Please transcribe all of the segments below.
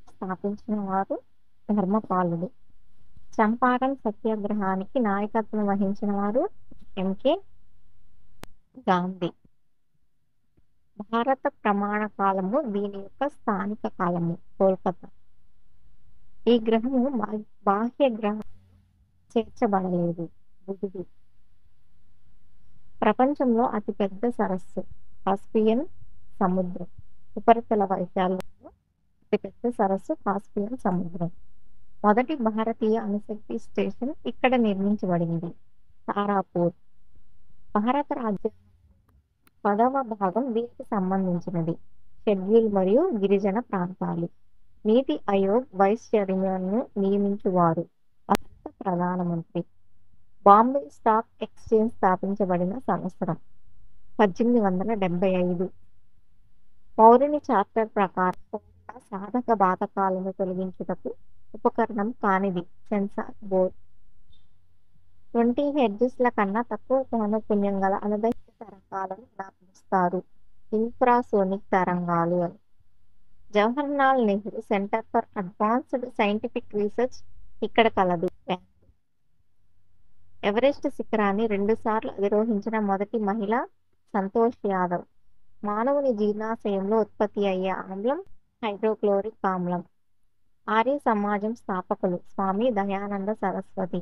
స్థాపించిన వారు ధర్మపాలుడు. చంపారన్ సత్యాగ్రహానికి నాయకత్వం వహించిన వారు ఎంకే గాంధీ. భారత ప్రమాణ కాలము దీని యొక్క స్థానిక కాలము కోల్కతా. ఈ గ్రహము బాహ్య గ్రహం చేర్చబడలేదు. బుధుడు. ప్రపంచంలో అతిపెద్ద సరస్సు కాస్పియన్ సముద్రం. ఉపరితల వైశాల్యంలో అతిపెద్ద సరస్సు కాస్పియన్ సముద్రం. మొదటి భారతీయ అణుశక్తి స్టేషన్ ఇక్కడ నిర్మించబడింది. తారాపూర్. భారత రాజ్యాంగం 10వ భాగం దీనికి సంబంధించినది. షెడ్యూల్ మరియు గిరిజన ప్రాంతాలు. నీతి ఆయోగ్ వైస్ చైర్మన్ను నియమించువారు భారత ప్రధానమంత్రి. బాంబే స్టాక్ ఎక్స్చేంజ్ స్థాపించబడిన సంవత్సరం 1875. పౌరుని చార్టర్ ప్రకారం సాధక బాధకాలను తొలగించుటకు ఉపకరణం కానిది సెన్సార్ బోర్డ్. 20 హెర్ట్జ్ల కన్నా తక్కువ పౌనఃపున్యం గల అనుదైర్ఘ్య తరంగాలను ఇలా పిలుస్తారు ఇన్ఫ్రాసోనిక్ తరంగాలు అని. Jawaharlal Nehru centre for advanced scientific research ఇక్కడ కలదు. ఎవరెస్ట్ శిఖరాన్ని 2 సార్లు అధిరోహించిన మొదటి మహిళ సంతోష్ యాదవ్. మానవుని జీర్ణాశయంలో ఉత్పత్తి అయ్యే ఆమ్లం హైడ్రోక్లోరిక్ ఆమ్లం. ఆర్య సమాజం స్థాపకులు స్వామి దయానంద సరస్వతి.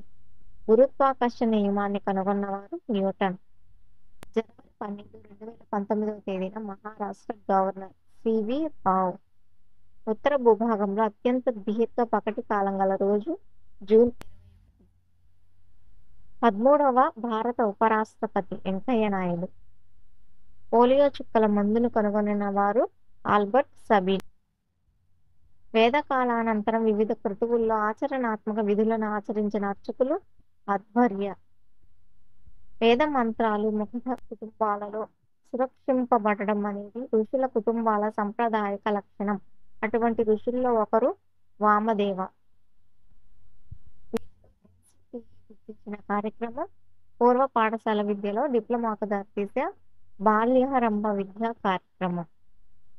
గురుత్వాకర్షణ నియమాన్ని కనుగొన్నవారు న్యూటన్. జనవరి 12, 2019 తేదీన మహారాష్ట్ర గవర్నర్ సివి రావ్. ఉత్తర భూభాగంలో అత్యంత దీర్ఘ పగటి కాలం గల రోజు జూన్ 13వ భారత ఉపరాష్ట్రపతి వెంకయ్య నాయుడు. పోలియో చుక్కల మందును కనుగొనిన వారు ఆల్బర్ట్ సబీన్. వేదకాలానంతరం వివిధ కృతువుల్లో ఆచరణాత్మక విధులను ఆచరించిన అర్చకులు అధ్వర్య. వేద మంత్రాలు ముఖ కుటుంబాలలో సురక్షింపబడడం అనేది ఋషుల కుటుంబాల సంప్రదాయక లక్షణం. అటువంటి ఋషుల్లో ఒకరు వామదేవ. గుర్తించిన కార్యక్రమం పూర్వ పాఠశాల విద్యలో డిప్లొమాకు దారితీసే బాల్యారంభ విద్యా కార్యక్రమం.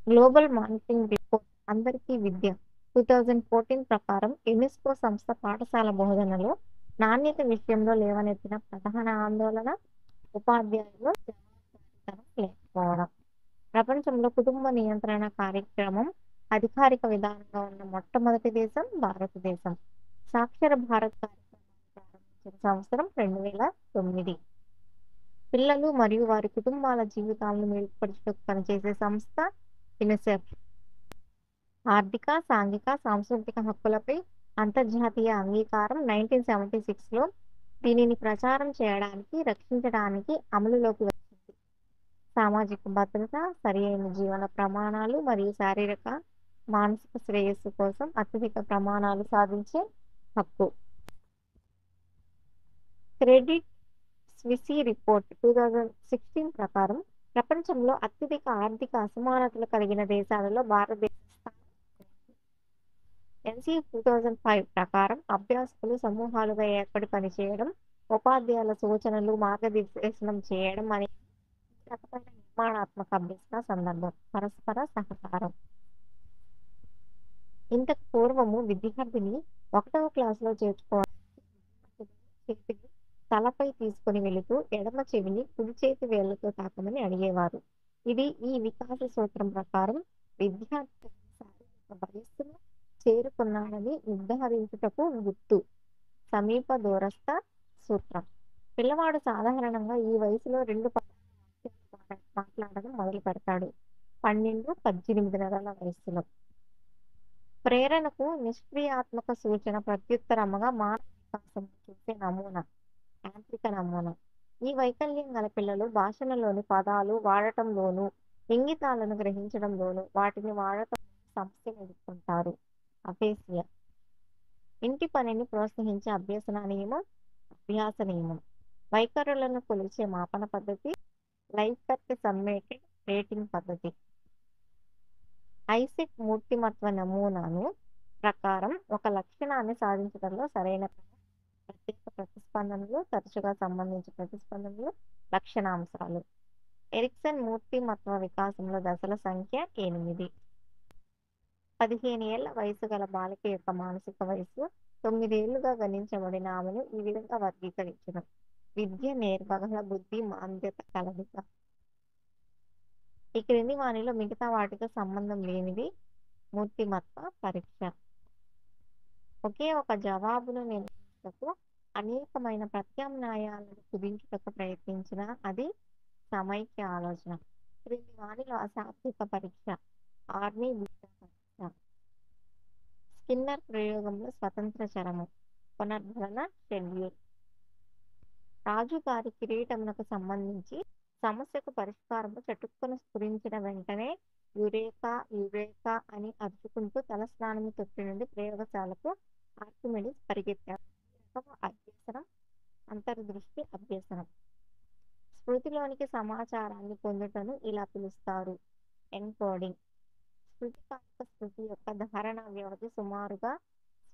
గ్లోబల్ మానిటరింగ్ రిపోర్ట్ అందరికీ విద్య 2014 ప్రకారం యునెస్కో సంస్థ పాఠశాల బోధనలో నాణ్యత విషయంలో లేవనెత్తిన ప్రధాన ఆందోళన ఉపాధ్యాయులు జవాబుదారీతనం లేకపోవడం. ప్రపంచంలో కుటుంబ నియంత్రణ కార్యక్రమం అధికారిక విధానంగా ఉన్న మొట్టమొదటి దేశం భారతదేశం. సాక్షర భారత్ కార్యక్రమాన్ని ప్రారంభించిన సంవత్సరం 2009. పిల్లలు మరియు వారి కుటుంబాల జీవితాలను మెరుగుపరచుటకు పనిచేసే సంస్థ యునిసెఫ్. ఆర్థిక, సాంఘిక, సాంస్కృతిక హక్కులపై అంతర్జాతీయ అంగీకారం 1976లో దీనిని ప్రచారం చేయడానికి, రక్షించడానికి అమలులోకి వచ్చింది. సామాజిక భద్రత, సరియైన జీవన ప్రమాణాలు మరియు శారీరక, మానసిక శ్రేయస్సు కోసం అత్యధిక ప్రమాణాలు సాధించే హక్కు. క్రెడిట్ స్విస్ రిపోర్ట్ 2016 ప్రకారం ప్రపంచంలో అత్యధిక ఆర్థిక అసమానతలు కలిగిన దేశాలలో భారతదేశం స్థానం. ఎన్సీ 2005 ప్రకారం అభ్యాసకులు సమూహాలుగా ఏర్పడి పనిచేయడం, ఉపాధ్యాయుల సూచనలు మార్గనిర్దేశనం చేయడం అనేది ఈ రకమైన నిర్మాణాత్మక అభ్యసన సందర్భం. పరస్పర సహకారం. ఇంతకు పూర్వము విద్యార్థిని 1వ క్లాసులో చేర్చుకోవడానికి చేతిని తలపై తీసుకుని వెళుతూ ఎడమ చెవిని కుడి చేతి వేళ్లతో తాకమని అడిగేవారు. ఇది ఈ వికాస సూత్రం ప్రకారం విద్యార్థి శారీరక వయస్సును చేరుకున్నాడని నిర్ధారించుటకు గుర్తు. సమీప దూరస్థ సూత్రం. పిల్లవాడు సాధారణంగా ఈ వయసులో 2 పదాలు మాట్లాడడం మొదలు పెడతాడు. 12-18 నెలల వయస్సులో. ప్రేరణకు నిష్క్రియాత్మక సూచన ప్రత్యుత్తరముగా మానవ వికాసం చూసే నమూనా యాంత్రిక నమూనా. ఈ వైకల్యం గల పిల్లలు భాషలలోని పదాలు వాడటంలోనూ, ఇంగితాలను గ్రహించడంలోనూ, వాటిని వాడటం సమస్యలు ఎదుర్కొంటారు. అఫేసియా. ఇంటి పనిని ప్రోత్సహించే అభ్యాస నియమం. వైఖరులను కొలిచే మాపన పద్ధతి లైకర్ట్ సమ్మేటెడ్ రేటింగ్ పద్ధతి. ఐసెక్ మూర్తిమత్వ నమూనాను ప్రకారం ఒక లక్షణాన్ని సాధించడంలో సరైన ప్రత్యేక ప్రతిస్పందనలు, తరచుగా సంబంధించిన ప్రతిస్పందనలు, లక్షణాంశాలు. ఎరిక్సన్ మూర్తిమత్వ వికాసంలో దశల సంఖ్య 8. 15 ఏళ్ల వయసు గల బాలిక యొక్క మానసిక వయస్సు 9 ఏళ్లుగా గణించబడిన ఆమెను ఈ విధంగా వర్గీకరించును. విద్య నేర్పగల బుద్ధి మాంద్యత కలదిక. ఈ క్రింది వానిలో మిగతా వాటితో సంబంధం లేనిది మూర్తిమత్వ పరీక్ష. ఒకే ఒక జవాబును నిర్ణయించుటకు అనేకమైన ప్రత్యామ్నాయాలను కుదించుటకు ప్రయత్నించిన అది సమైక్య ఆలోచన. క్రింది వానిలో అశాబ్దిక పరీక్ష. ఆర్మీ బీటా పరీక్ష. స్కిన్నర్ ప్రయోగంలో స్వతంత్ర చరము. పునర్భరణ షెడ్యూల్. రాజుగారి కిరీటమునకు సంబంధించి సమస్యకు పరిష్కారము చటుక్కున స్ఫురించిన వెంటనే యురేకా యురేకా అని అరుచుకుంటూ తలస్నానము తొట్టి నుండి ప్రయోగశాలకు ఆర్కిమెడిస్ పరిగెత్తాడు. అభ్యసనం అంతర్దృష్టి అభ్యసనం. స్మృతిలోనికి సమాచారాన్ని పొందుటను ఇలా పిలుస్తారు ఎన్కోడింగ్. స్మృతికాలిక స్మృతి యొక్క ధారణా వ్యవధి సుమారుగా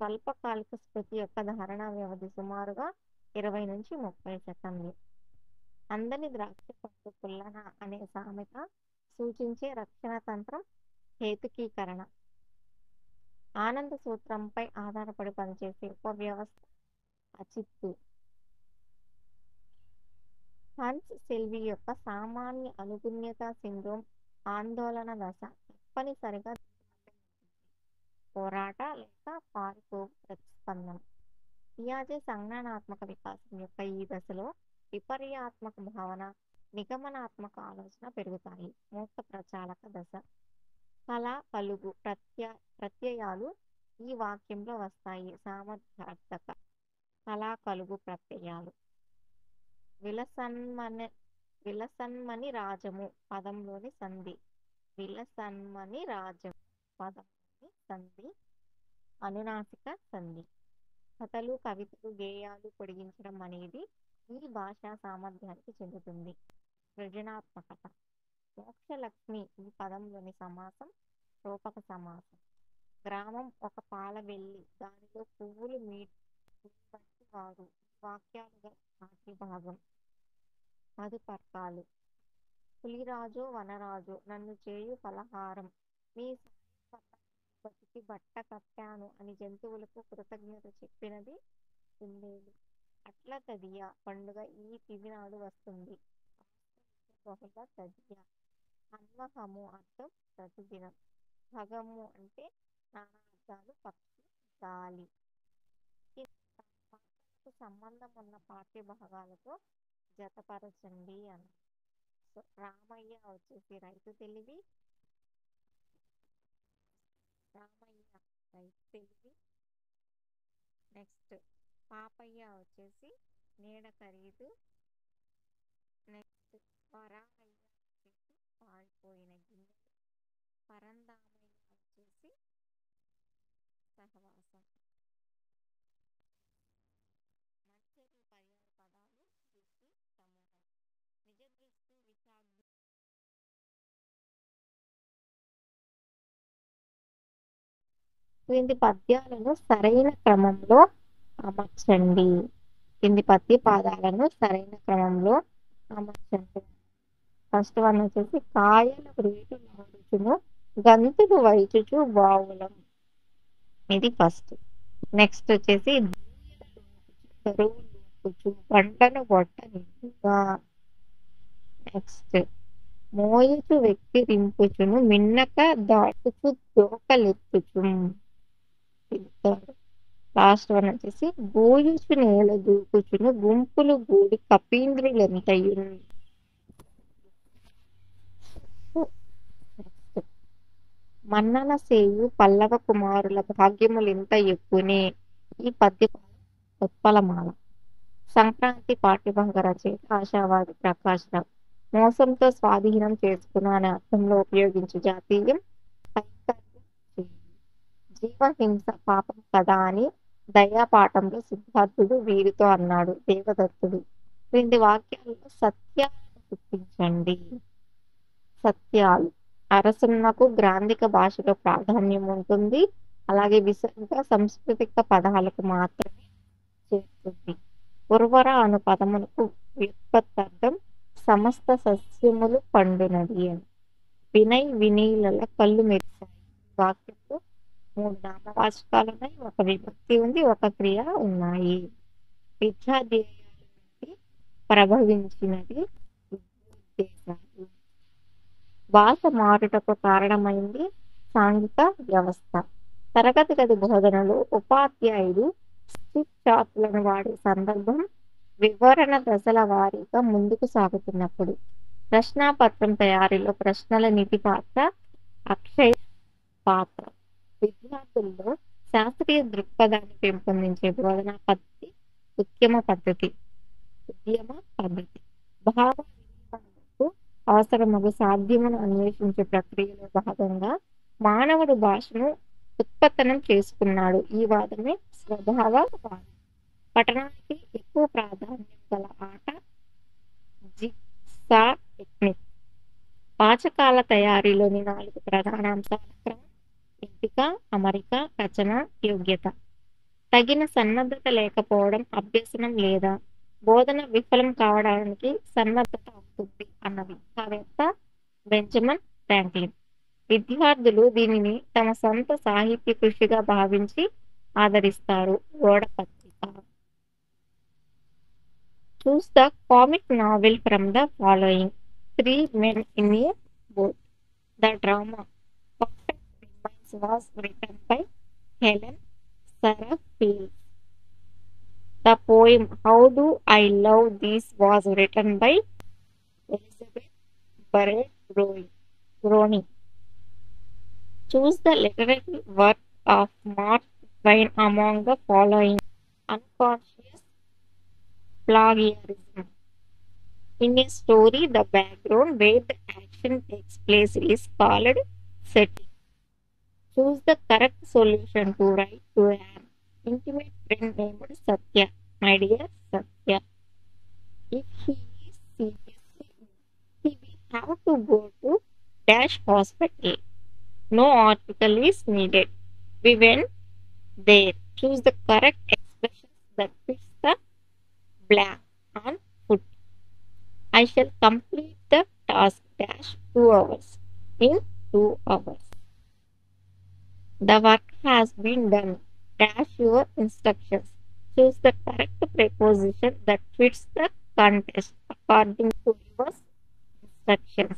స్వల్పకాలిక స్మృతి యొక్క ధారణా వ్యవధి సుమారుగా 20 నుంచి 30 సెకండ్లు. అందని ద్రాక్ష పండు పుల్లన అనే సామెత సూచించే రక్షణ తంత్రం హేతుకీకరణ. ఆనంద సూత్రంపై ఆధారపడి పనిచేసే ఉపవ్యవస్థ అచిత్తు. హన్స్ సెల్వి యొక్క సామాన్య అనుగుణ్యత సిండ్రోమ్ ఆందోళన దశ తప్పనిసరిగా పోరాట లేక పారిపో ప్రతిస్పందన. పియాజే సంజ్ఞానాత్మక వికాసం యొక్క ఈ దశలో విపర్యాత్మక భావన, నిగమనాత్మక ఆలోచన పెరుగుతాయి. మూర్త ప్రచాలక దశ. కళ కలుగు ప్రత్యయాలు ఈ వాక్యంలో వస్తాయి. సామర్థ్యార్థక. కళ కలుగు ప్రత్యయాలు. విలసన్మని రాజము పదంలోని సంధి. విలసన్మని రాజము పదంలోని సంధి అనునాసిక సంధి. కథలు కవితలు గేయాలు పొడిగించడం అనేది ఈ భాషా సామర్థ్యానికి చెందుతుంది. సృజనాత్మకత. మోక్షలక్ష్మి ఈ పదంలోని సమాసం రూపక సమాసం. గ్రామం ఒక పాల వెల్లి దానిలో పువ్వులు వంటి వారు వాక్యాలుగా నాటి భాగం. మధుపర్కాలు. పులిరాజు వనరాజు నన్ను చేయు పలహారం మీ సాయం వల్ల బతికి బట్ట కట్టాను అని జంతువులకు కృతజ్ఞత చెప్పినది కుందేలు. అట్ల తదియ పండుగ ఈ తిథి నాడు వస్తుంది. బహుళ తదియ. అన్వహము అర్థం ప్రతిదినం. భగము అంటే నానా అర్థాలు పక్షి గాలి. పాత్రలకు సంబంధం ఉన్న పాఠ్య భాగాలతో జతపరచండి అని. సో రామయ్య వచ్చేసి రైతు తెలివి. రామయ్య రైతు తెలివి. నెక్స్ట్ పాపయ్య వచ్చేసి నీడ ఖరీదు. నెక్స్ట్ వరాలయ్య వచ్చేసి పారిపోయిన గిన్నెలు. పరందామయ్య వచ్చేసి సహవాసం. మంచెరి పర్యాయ పదాలు దృష్టి సమూహం. నిజ దృష్టి విషాగ్ని. క్రింది పద్యాలను సరైన క్రమంలో అమర్చండి. కింది పద్య పాదాలను సరైన క్రమంలో అమర్చండి. ఫస్ట్ వన్ వచ్చేసి కాయల రేటు లాడుచును గంతులు వైచుచు బావులం. ఇది ఫస్ట్. నెక్స్ట్ వచ్చేసి పంటను బొట్ట నిండుగా. నెక్స్ట్ మోయుచు వ్యక్తి రింపుచును మిన్నక దాటుచు దోకలెత్తుచు. లాస్ట్ వన్ వచ్చేసి గోయుచు నేల దూకుచును గుంపులు గూడి కపీంద్రులెంతయును. మన్నన సేయు పల్లవ కుమారుల భాగ్యములింత ఎక్కునే. ఈ పద్య ఉత్పలమాల. సంక్రాంతి పాఠ్యభంగ రచయిత ఆశావాది ప్రకాష్ రావు. మోసంతో స్వాధీనం చేసుకున్న అనే అర్థంలో ఉపయోగించు జాతీయం జీవహింస పాపం కదా అని దయాపాఠంలో సిద్ధార్థుడు వీరితో అన్నాడు దేవదత్తుడు. క్రింది వాక్యాల్లో సత్యాలను గుర్తించండి. సత్యాలు. అరసున్నకు గ్రాంధిక భాషలో ప్రాధాన్యం ఉంటుంది. అలాగే విసర్గ సంస్కృతిక పదాలకు మాత్రమే చేస్తుంది. ఉర్వర అను పదమునకు వ్యుత్పత్తార్థం సమస్త సస్యములు పండునది అని. వినయ్ వినీల కళ్ళు మెరిశాయి. వాక్యంలో 3 నామవాచకాలున్నాయి, ఒక విభక్తి ఉంది, ఒక క్రియ ఉన్నాయి. విద్యా ధ్యేయాల నుండి ప్రభవించినది ఉద్దేశాలు. భాష మారుటకు కారణమైంది సాంఘిక వ్యవస్థ. తరగతి గది బోధనలో ఉపాధ్యాయుడు స్క్రిప్ట్ చార్టులను వాడే సందర్భం వివరణ దశల వారీగా ముందుకు సాగుతున్నప్పుడు. ప్రశ్నాపత్రం తయారీలో ప్రశ్నల నిధి పాత్ర, అక్షయ పాత్ర. విద్యార్థుల్లో శాస్త్రీయ దృక్పథాన్ని పెంపొందించే బోధనా పద్ధతి ఉద్యమ పద్ధతి. భావ వినిమయకు అవసరమగు సాధ్యమును అన్వేషించే ప్రక్రియలో భాగంగా మానవుడు భాషను ఉత్పన్నం చేసుకున్నాడు. ఈ వాదమే స్వభావ వాదం. పఠనానికి ఎక్కువ ప్రాధాన్యం గల ఆట జిగ్సా టెక్నిక్. వాచకాల తయారీలోని 4 ప్రధాన అంశాల క్రమం: ఎంపిక, అమరిక, రచన, యోగ్యత. తగిన సన్నద్ధత లేకపోవడం అభ్యసనం లేదా బోధన విఫలం కావడానికి సన్నద్ధత అవుతుంది అన్న విద్యావేత్త బెంజమిన్ ఫ్రాంక్లిన్. విద్యార్థులు దీనిని తమ సొంత సాహిత్య కృషిగా భావించి ఆదరిస్తారు. గోడపత్రిక. Choose the comic novel from the following: Three Men in a Boat. The drama Perfect Remains was written by Helen Sarah Fields. The poem How Do I Love This was written by Elizabeth Barrett Browning. Choose the literary work of Mark Twain among the following: Unconscious plagiarism. In a story, the background where the action takes place is called setting. Choose the correct solution to write to an intimate friend named Satya. My dear Satya, if he is seriously ill, he will have to go to dash hospital. No article is needed. We went there. Choose the correct expressions that fits the blank on foot. I shall complete the task dash 2 hours in 2 hours. The work has been done. Dash your instructions. Choose the correct preposition that fits the context according to your instructions.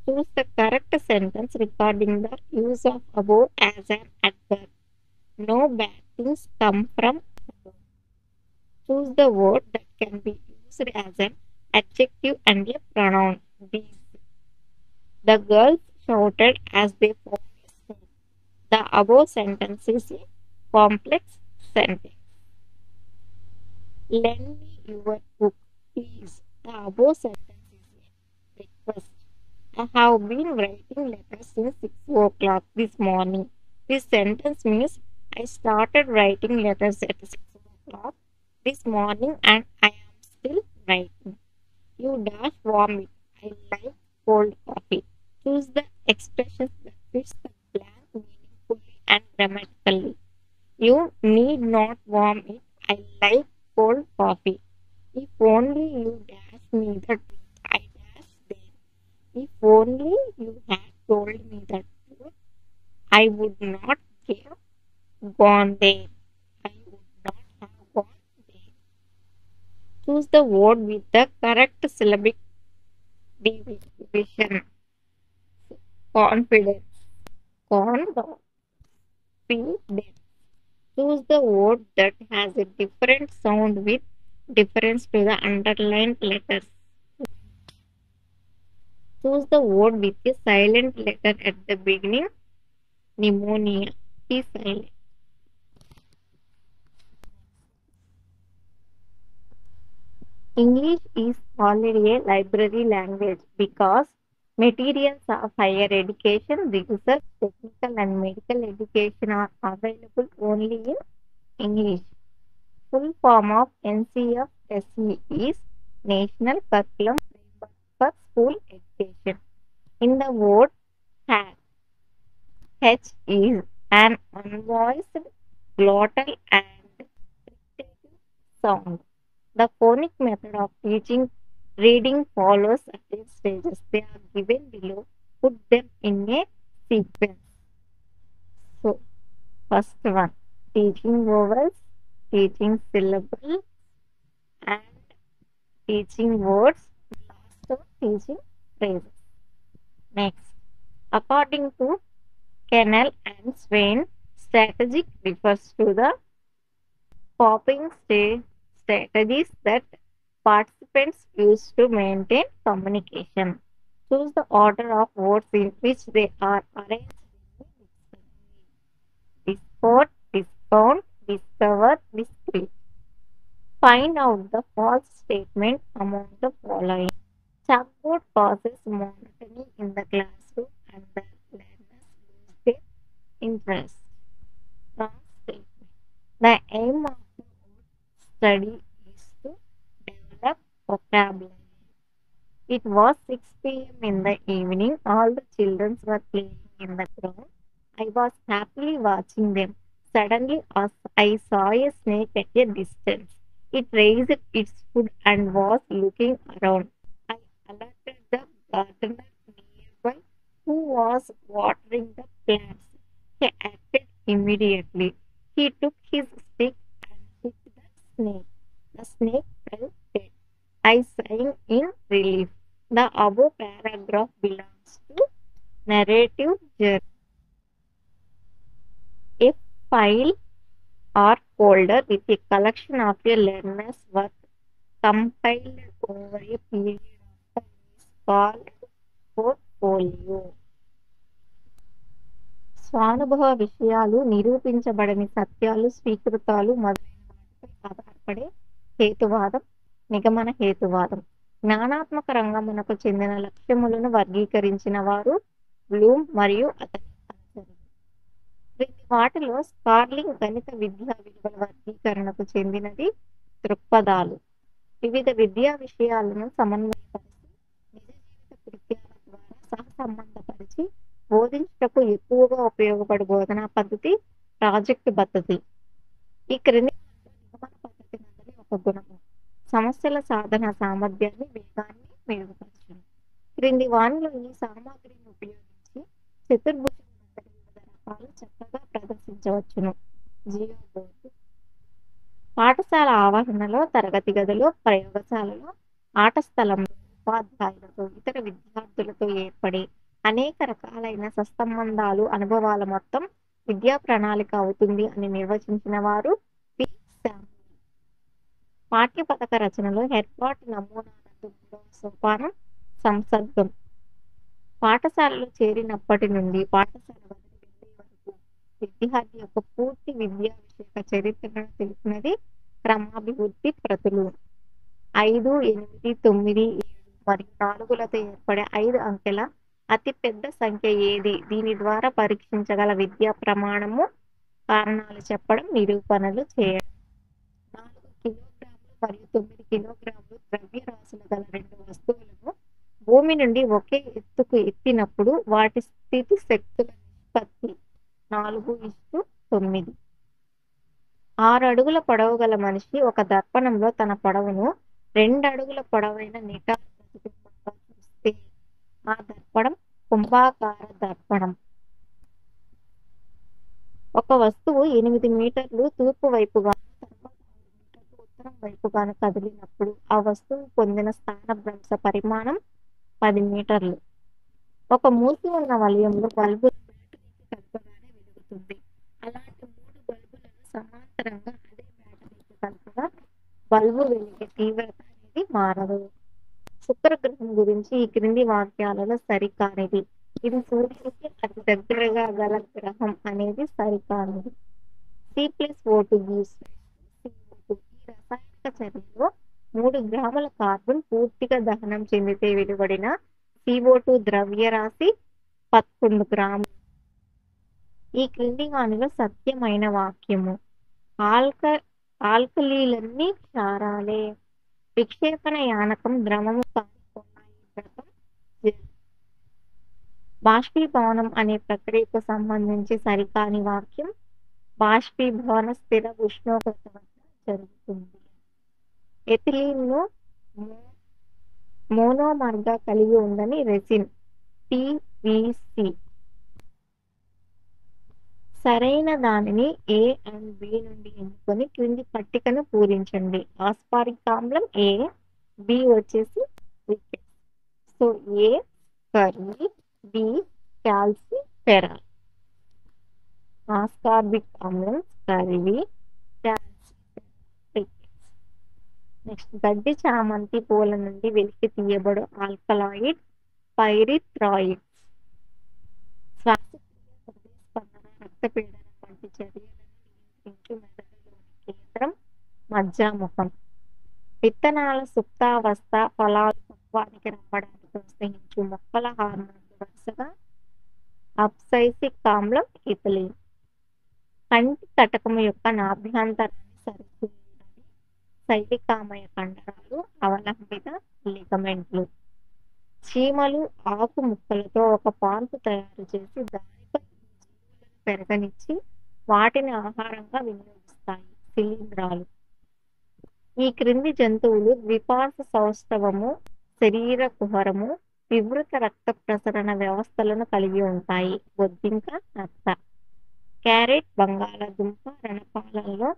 Choose the correct sentence regarding the use of above as an adverb. No bad things come from above. Choose the word that can be used as an adjective and a pronoun. These. The girls shouted as they found a snake. The above sentence is a complex sentence. Lend me your book, please. The above sentence is a request. I have been writing letters since 6 o'clock this morning. This sentence means I started writing letters at 6 o'clock this morning and I am still writing. You dash warm it. I like cold coffee. Choose the expressions that fits the blank meaningfully and grammatically. You need not warm it. I like cold coffee. If only you dash me the truth. I dash there. If only you had told me the truth, I would not have gone there. I would not have gone there. Choose the word with the correct syllabic division. Confidence. Confidence. Choose the word that has a different sound with difference to the underlined letters. Choose the word with a silent letter at the beginning. Pneumonia. Be silent. English is already a library language because materials of higher education, research, technical and medical education are available only in English. Full form of NCFSE is National Curriculum Framework for School Education. In the word hat, H is an unvoiced glottal and dictative sound. The phonic method of teaching reading follows certain stages. They are given below. Put them in a sequence. So, First one, teaching vowels, teaching syllables, and teaching words. Last one, teaching phrases. Next, according to Kennel and Swain, strategic refers to the strategies that participants use to maintain communication. Choose the order of words in which they are arranged in the dictionary. Discord, discount, discover, discrete. Find out the false statement among the following. Chalkboard causes monotony in the classroom and the learners lose their interest. Wrong statement. The aim of the study is to develop vocabulary. It was 6 p.m. in the evening. All the children were playing in the ground. I was happily watching them. Suddenly, I saw a snake at a distance. It raised its foot and was looking around. I alerted the gardener nearby who was watering the plants. He acted immediately. He took his stick and hit the snake. The snake fell dead. I sang in relief. The above paragraph belongs to narrative journal. A file or folder with a collection of a learner's work compiled over a period of time is called portfolio. స్వానుభవ విషయాలు, నిరూపించబడని సత్యాలు, స్వీకృతాలు మొదలైన వాటిపై ఆధారపడే హేతువాదం నిగమన హేతువాదం. జ్ఞానాత్మక రంగమునకు చెందిన లక్ష్యములను వర్గీకరించిన వారు Bloom మరియు అతని అనుచరులు. క్రింది వాటిలో స్కార్లింగ్ గణిత విద్యా విలువల వర్గీకరణకు చెందినది దృక్పథాలు. వివిధ విద్యా విషయాలను సమన్వయపరిచి నిజ జీవిత కృత్యాల ద్వారా సహసంబంధపరిచి బోధించుటకు ఎక్కువగా ఉపయోగపడే బోధనా పద్ధతి ప్రాజెక్టు పద్ధతి. ఈ క్రింది నిగమన పద్ధతి నందలి ఒక గుణము సమస్యల సాధన సామర్థ్యాన్ని, వేగాన్ని మెరుగుపరచడం. క్రింది వానిలో ఈ సామాగ్రిని ఉపయోగించి చతుర్భుజం నందలి వివిధ రకాలు చక్కగా ప్రదర్శించవచ్చును. జియో బోర్డు. పాఠశాల ఆవరణలో, తరగతి గదిలో, ప్రయోగశాలలో, ఆట స్థలంలో, ఉపాధ్యాయులతో, ఇతర విద్యార్థులతో ఏర్పడే అనేక రకాలైన సత్సంబంధాలు, అనుభవాల మొత్తం విద్యా ప్రణాళిక అవుతుంది అని నిర్వచించిన వారు పి. శామ్యూల్. పాఠ్య పథక రచనలో ఏర్పాటు నమూనానందు 3వ సోపానం సంసర్గం. పాఠశాలలో చేరినప్పటి నుండి పాఠశాల వదిలి వెళ్లే వరకు విద్యార్థి యొక్క పూర్తి విద్యా విషయక చరిత్రను తెలిపినది క్రమాభివృద్ధి ప్రతులు. 5, 8, 9, 7 మరియు 4లతో ఏర్పడే 5 అంకెల అతి పెద్ద సంఖ్య ఏది? దీని ద్వారా పరీక్షించగల విద్యా ప్రమాణము, కారణాలు చెప్పడం, నిరూపణలు చేయడం. 4 కిలోగ్రాములు మరియు 9 కిలోగ్రాములు ద్రవ్యరాశులు గల 2 వస్తువులను భూమి నుండి ఒకే ఎత్తుకు ఎత్తినప్పుడు వాటి స్థితి శక్తుల నిష్పత్తి 4:9. 6 అడుగుల పొడవు గల మనిషి ఒక దర్పణంలో తన పొడవును 2 అడుగుల పొడవైన నిటారు ప్రతిబింబంగా చూస్తే ఆ దర్పణం కుంభాకార దర్పణం. ఒక వస్తువు 8 మీటర్లు తూర్పు వైపుగాను తర్వాత 6 మీటర్లు ఉత్తరం వైపుగాను కదిలినప్పుడు ఆ వస్తువు పొందిన స్థానభ్రంశ పరిమాణం 10 మీటర్లు. ఒక మూసి ఉన్న వలయంలో బల్బు బ్యాటరీకి కలపగానే వెలుగుతుంది. అలాంటి 3 బల్బులను సమాంతరంగా అదే బ్యాటరీకి కలపగా బల్బు వెలిగే తీవ్రత అనేది మారదు. శుక్రగ్రహం గురించి ఈ క్రింది వాక్యాలలో సరికానిది. ఇది సూర్యునికి అతి దగ్గరగా గల గ్రహం అనేది సరికానిది. C+O2 gives CO2. ఈ రసాయనిక చర్యలో 3 గ్రాముల కార్బన్ పూర్తిగా దహనం చెందితే వెలువడిన CO2 ద్రవ్యరాశి 11 గ్రాములు. ఈ క్రింది వానిలో సత్యమైన వాక్యము. ఆల్కలీలన్నీ క్షారాలే. విక్షేపణ యానకం ద్రవము కాని కొన్నాయి రకం జెల్. బాష్పీభవనం అనే ప్రక్రియకు సంబంధించి సరికాని వాక్యం. బాష్పీభవన స్థిర ఉష్ణోగ్రత వద్ద జరుగుతుంది. ఎథిలీన్ ను మోనోమర్ గా కలిగి ఉందని రెసిన్ PVC. సరైన దానిని ఏ అండ్ బి నుండి ఎన్నుకొని క్రింది పట్టికను పూరించండి. ఆస్పారిక్ ఆమ్లం ఏ, బి వచ్చేసి రికెట్స్. సో ఏ స్కర్వీ, బి క్యాల్సిఫెరాల్. ఆస్కార్బిక్ ఆమ్లం స్కర్వీ, రికెట్స్. నెక్స్ట్ గడ్డి చామంతి పూల నుండి వెలికి తీయబడు ఆల్కలాయిడ్ పైరిథ్రాయిడ్స్. శ్వాసక్రియ, హృదయ స్పందన, రక్తపీడనం వంటి చర్యలను నియంత్రించు మెదడులోని కేంద్రం మజ్జాముఖం. విత్తనాల సుప్తావస్థ, ఫలాలు పక్వానికి రావడానికి ప్రోత్సహించు మొక్కల హార్మోన్లు వరుసగా అబ్సైసిక్ ఆమ్లం, ఇథిలీన్. కంటి కటకము యొక్క నాభ్యంతరాన్ని సరిచేయునవి శైలికామయ కండరాలు, అవలంబిత లిగమెంట్లు. చీమలు ఆకు ముక్కలతో ఒక పాన్పు తయారు చేసి దానిపై జీవులను పెరగనిచ్చి వాటిని ఆహారంగా వినియోగిస్తాయి, శిలీంధ్రాలు. ఈ క్రింది జంతువులు ద్విపార్శ సౌష్ఠవము, శరీర కుహరము, వివృత రక్త ప్రసరణ వ్యవస్థలను కలిగి ఉంటాయి. బొద్దింక, నత్త. క్యారెట్, బంగాళాదుంప, రణపాలలో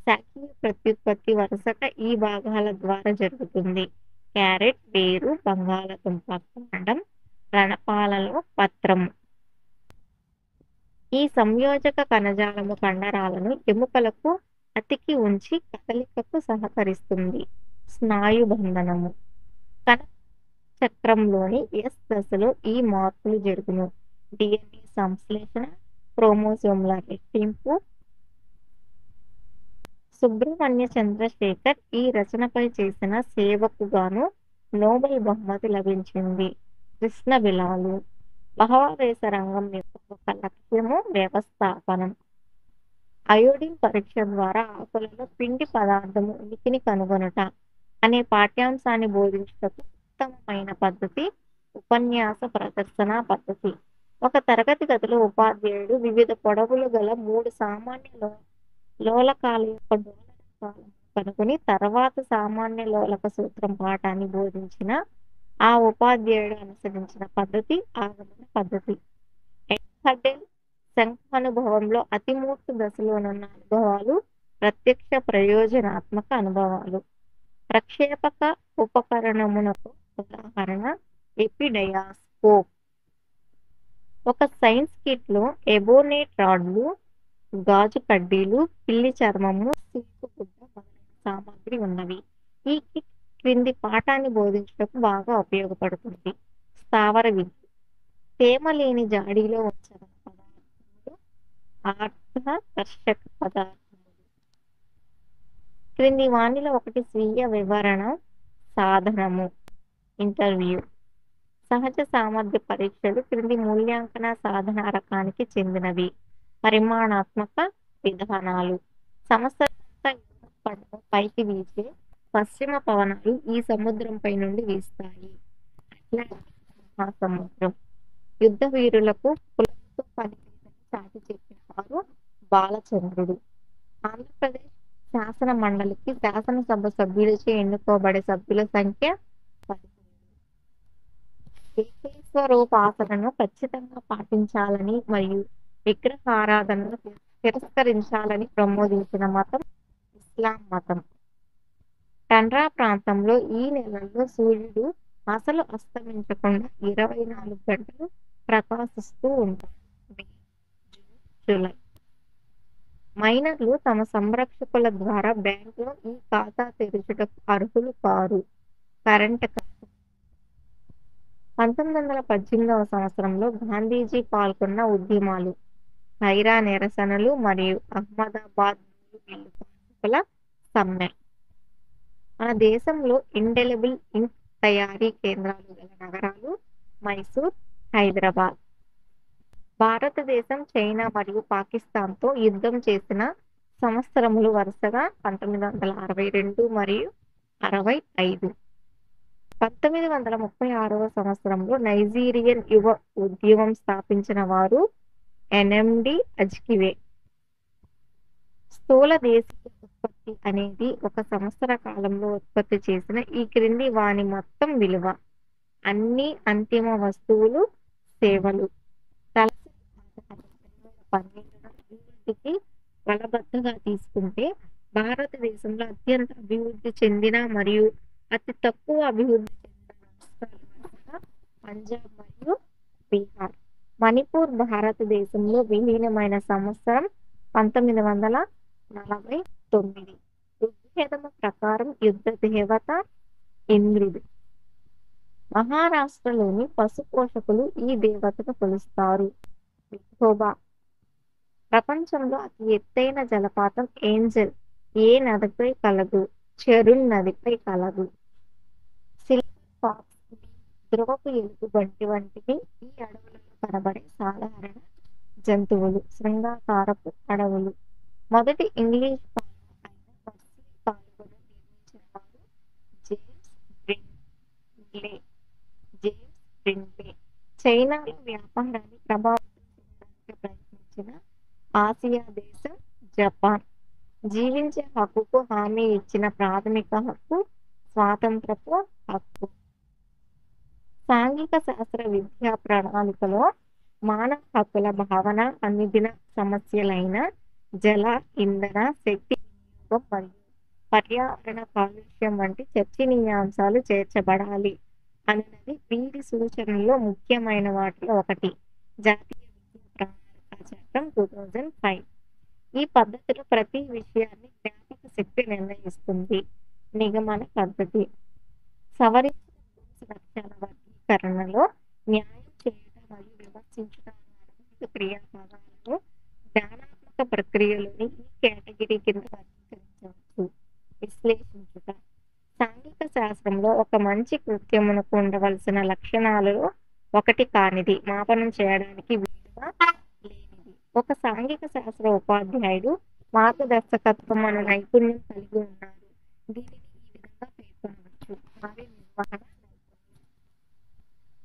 శాఖీయ ప్రత్యుత్పత్తి వరుసగా ఈ భాగాల ద్వారా జరుగుతుంది. క్యారెట్ వేరు, బంగాళాదుంప కాండం, రణపాలలో పత్రము. ఈ సంయోజక కణజాలము కండరాలను ఎముకలకు అతికి ఉంచి కదలికకు సహకరిస్తుంది. స్నాయుబంధనము. కణ చక్రంలోని ఎస్ దశలో ఈ మార్పులు జరుగును. డిఎన్ఏ సంశ్లేషణ, క్రోమోజోమ్ల రెట్టింపు. సుబ్రహ్మణ్య చంద్రశేఖర్ ఈ రచనపై చేసిన సేవకు గాను నోబెల్ బహుమతి లభించింది. కృష్ణబిలాలు. భావావేశ రంగం యొక్క ఒక లక్ష్యము వ్యవస్థాపనం. అయోడిన్ పరీక్ష ద్వారా ఆకులలో పిండి పదార్థము ఉనికిని కనుగొనుట అనే పాఠ్యాంశాన్ని బోధించుటకు ఉత్తమమైన పద్ధతి ఉపన్యాస ప్రదర్శన పద్ధతి. ఒక తరగతి గదిలో ఉపాధ్యాయుడు వివిధ పొడవులు గల 3 సామాన్య లోలకాల యొక్క డోలన కాలం కనుగొని తర్వాత సామాన్య లోలక సూత్రం పాఠాన్ని బోధించిన ఆ ఉపాధ్యాయుడు అనుసరించిన పద్ధతి ఆగమన పద్ధతి. ఎడ్హర్డెల్ శంఖానుభవంలో అతిమూర్త దశలోనున్న అనుభవాలు ప్రత్యక్ష ప్రయోజనాత్మక అనుభవాలు. ప్రక్షేపక ఉపకరణమునకు ఉదాహరణ ఎపిడయాస్కోప్. ఒక సైన్స్ కిట్ లో ఎబోనేట్ రాడ్లు, గాజు కడ్డీలు, పిల్లి చర్మము, సిల్క్ గుడ్డ మొదలైన సామాగ్రి ఉన్నవి. ఈ కిట్ క్రింది పాఠాన్ని బోధించుటకు బాగా ఉపయోగపడుతుంది. స్థావర విద్య. తేమ లేని జాడీలో ఉంచగల పదార్థములు ఆర్థకర్షక పదార్థములు. క్రింది వానిలో ఒకటి స్వీయ వివరణ సాధనము. ఇంటర్వ్యూ. సహజ సామర్థ్య పరీక్షలు క్రింది మూల్యాంకన సాధన రకానికి చెందినవి. పరిమాణాత్మక విధానాలు. సంవత్సరమంతా యూరప్ పడవ పైకి వీచే పశ్చిమ పవనాలు ఈ సముద్రంపై నుండి వీస్తాయి. అట్లాంటిక్ మహాసముద్రం. యుద్ధ వీరులకు కులంతో పని లేదని చాటి చెప్పిన వారు బాలచంద్రుడు. ఆంధ్రప్రదేశ్ శాసన మండలికి శాసనసభ సభ్యులచే ఎన్నుకోబడే సభ్యుల సంఖ్య 17. ఏకేశ్వరోపాసనను ఖచ్చితంగా పాటించాలని మరియు విగ్రహారాధనను తిరస్కరించాలని ప్రబోధించిన మతం ఇస్లాం మతం. టండ్రా ప్రాంతంలో ఈ నెలల్లో సూర్యుడు అసలు అస్తమించకుండా 24 గంటలు ప్రకాశిస్తూ ఉంటాడు. మే, జూన్, జూలై. మైనర్లు తమ సంరక్షకుల ద్వారా బ్యాంకులో ఈ ఖాతా తెరుచుటకు అర్హులు కారు. కరెంట్ ఖాతా. 1918వ సంవత్సరంలో గాంధీజీ పాల్గొన్న ఉద్యమాలు. ఖైరా నిరసనలు మరియు అహ్మదాబాద్ మిల్లు కార్మికుల సమ్మె. మన దేశంలో ఇండెలిబుల్ ఇంక్ తయారీ కేంద్రాలు గల నగరాలు మైసూర్, హైదరాబాద్. భారతదేశం చైనా మరియు పాకిస్తాన్తో యుద్ధం చేసిన సంవత్సరములు వరుసగా 1962 మరియు 65. 1936వ సంవత్సరంలో నైజీరియన్ యువ ఉద్యమం స్థాపించిన వారు ఎన్ఎండి అజ్కివే. స్థూల దేశీయ ఉత్పత్తి అనేది ఒక సంవత్సర కాలంలో ఉత్పత్తి చేసిన ఈ క్రింది వాని మొత్తం విలువ. అన్ని అంతిమ వస్తువులు, సేవలు. తలసరి ఆదాయం 2012న ఈ సమితికి బలబద్ధగా తీసుకుంటే భారతదేశంలో అత్యంత అభివృద్ధి చెందిన మరియు అతి తక్కువ అభివృద్ధి చెందిన రాష్ట్రాలు వరుసగా పంజాబ్ మరియు బీహార్. మణిపూర్ భారతదేశంలో విలీనమైన సంవత్సరం 1949. ఋగ్వేదము ప్రకారం యుద్ధ దేవత ఇంద్రుడు. మహారాష్ట్రలోని పశు పోషకులు ఈ దేవతను కొలుస్తారు. విఠోబా. ప్రపంచంలో అతి ఎత్తైన జలపాతం ఏంజల్ ఏ నదిపై కలదు? చెరున్ నదిపై కలదు. సిల్వర్ ఫాక్స్, ధ్రువపు ఎలుగుబంటి వంటివి ఈ అడవులలో కనబడే సాధారణ జంతువులు. శృంగాకారపు అడవులు. మొదటి ఇంగ్లీష్ కాలువ అయిన పర్సీ కాలువను నిర్మించిన వారు జేమ్స్ బ్రిన్లే. చైనాలో వ్యాపారాన్ని ప్రభావితం చేయడానికి ప్రయత్నించిన ఆసియా దేశం జపాన్. జీవించే హక్కుకు హామీ ఇచ్చిన ప్రాథమిక హక్కు స్వాతంత్రపు హక్కు. సాంఘిక శాస్త్ర విద్యా ప్రణాళికలో మానవ హక్కుల భావన అనుదిన సమస్యలైన జల, ఇంధన, శక్తి వినియోగం మరియు పర్యావరణ కాలుష్యం వంటి చర్చనీయాంశాలు చేర్చబడాలి అన్నది వీరి సూచనల్లో ముఖ్యమైన వాటిలో ఒకటి. జాతీయ విద్యా ప్రణాళిక చట్టం 2005. ఈ పద్ధతిలో ప్రతి విషయాన్ని జ్ఞాపక శక్తి నిర్ణయిస్తుంది. నిగమన పద్ధతి. సవరించిన బ్లూమ్స్ లక్ష్యాల వర్గీకరణలో న్యాయం చేయటం మరియు విమర్శించటం అనే అనుబంధ క్రియాపదాలను జ్ఞానాత్మక ప్రక్రియలోని ఈ కేటగిరీ కింద వర్గీకరించవచ్చు. విశ్లేషించుట. సాంఘిక శాస్త్రంలో ఒక మంచి కృత్యమునకు ఉండవలసిన లక్షణాలలో ఒకటి కానిది, మాపనం చేయడానికి వీలుగా లేనిది. ఒక సాంఘిక శాస్త్ర ఉపాధ్యాయుడు మార్గదర్శకత్వం అను నైపుణ్యం కలిగి ఉన్నారు. దీనిని ఈ విధంగా పేర్కొనవచ్చు: కార్యనిర్వహణ నైపుణ్యం.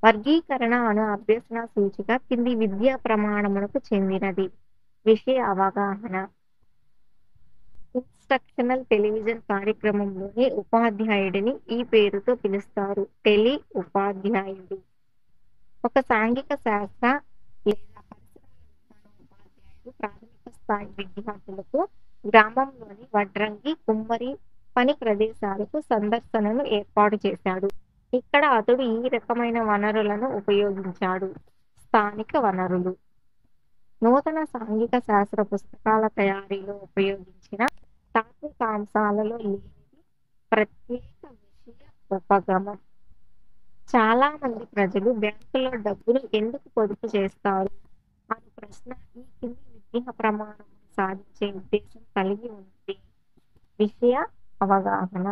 వర్గీకరణ అను అభ్యసన సూచిక కింది విద్యా ప్రమాణములకు చెందినది. విషయ అవగాహన. ఇన్స్ట్రక్షనల్ టెలివిజన్ కార్యక్రమంలోని ఉపాధ్యాయుడిని ఈ పేరుతో పిలుస్తారు: టెలి ఉపాధ్యాయుడు. ఒక సాంఘిక శాస్త్ర లేదా పరిసరాల విజ్ఞాన ఉపాధ్యాయుడు ప్రాథమిక స్థాయి విద్యార్థులకు గ్రామంలోని వడ్రంగి, కుమ్మరి పని ప్రదేశాలకు సందర్శనను ఏర్పాటు చేశాడు. ఇక్కడ అతడు ఈ రకమైన వనరులను ఉపయోగించాడు: స్థానిక వనరులు. నూతన సాంఘిక శాస్త్ర పుస్తకాల తయారీలో ఉపయోగించిన తాత్వికాంశాలలో లేనిది ప్రత్యేక విషయ ఉపగమం. చాలా మంది ప్రజలు బ్యాంకులో డబ్బును ఎందుకు పొదుపు చేస్తారు అను ప్రశ్న ఈ కింది విద్యా ప్రమాణమును సాధించే ఉద్దేశం కలిగి ఉంది. విషయ అవగాహన.